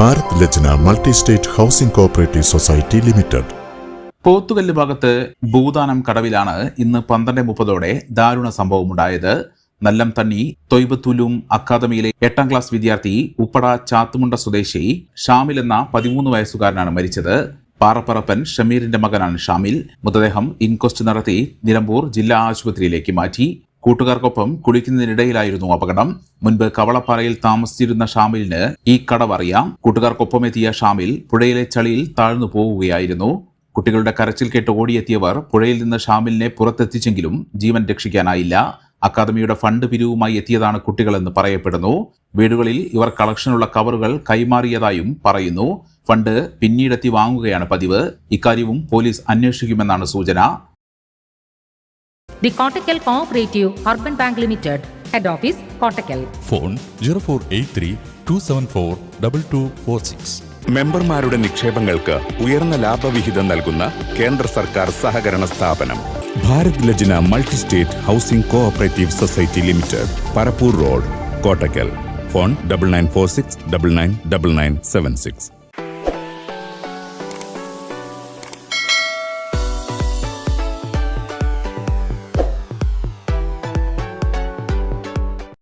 Bharat Lajna multi state housing cooperative society limited. Pothukallu ഭാഗത്ത് ഭൂദാനം കടവിലാണ് ഇന്ന് 12:30 ദാരുണ സംഭവമുണ്ടായത്. നല്ലംതണ്ണി തൊയ്ബത്തുലൂം അക്കാദമിയിലെ 8ാം ക്ലാസ് വിദ്യാർത്ഥി ഉപ്പട ചാത്തുമുണ്ട സ്വദേശി ഷാമിൽ എന്ന 13 വയസ്സുകാരനാണ് മരിച്ചത്. പാറപ്പറപ്പൻ ഷമീറിന്റെ മകനാണ് ഷാമിൽ. മൃതദേഹം ഇൻക്വസ്റ്റ് നടത്തി നിലമ്പൂർ ജില്ലാ ആശുപത്രിയിലേക്ക് മാറ്റി. കൂട്ടുകാർക്കൊപ്പം കുളിക്കുന്നതിനിടയിലായിരുന്നു അപകടം. മുൻപ് കവളപ്പാറയിൽ താമസിച്ചിരുന്ന ഷാമിലിന് ഈ കടവ് അറിയാം. കൂട്ടുകാർക്കൊപ്പം എത്തിയ ഷാമിൽ പുഴയിലെ ചളിയിൽ താഴ്ന്നു പോവുകയായിരുന്നു. കുട്ടികളുടെ കരച്ചിൽ കേട്ട് ഓടിയെത്തിയവർ പുഴയിൽ നിന്ന് ഷാമിലിനെ പുറത്തെത്തിച്ചെങ്കിലും ജീവൻ രക്ഷിക്കാനായില്ല. അക്കാദമിയുടെ ഫണ്ട് പിരിവുമായി എത്തിയതാണ് കുട്ടികളെന്ന് പറയപ്പെടുന്നു. വീടുകളിൽ ഇവർ കളക്ഷനുള്ള കവറുകൾ കൈമാറിയതായും പറയുന്നു. ഫണ്ട് പിന്നീടെത്തി വാങ്ങുകയാണ് പതിവ്. ഇക്കാര്യവും പോലീസ് അന്വേഷിക്കുമെന്നാണ് സൂചന. The Kottakkal Cooperative Urban Bank Limited, Head Office, Kottakkal. Phone 0483-274-2246. മെമ്പർമാരുടെ നിക്ഷേപങ്ങൾക്ക് ഉയർന്ന ലാഭവിഹിതം നൽകുന്ന കേന്ദ്ര സർക്കാർ സഹകരണ സ്ഥാപനം Bharat Lajna multi state housing cooperative society limited, Parappur road, Kottakkal. Phone 9946999976.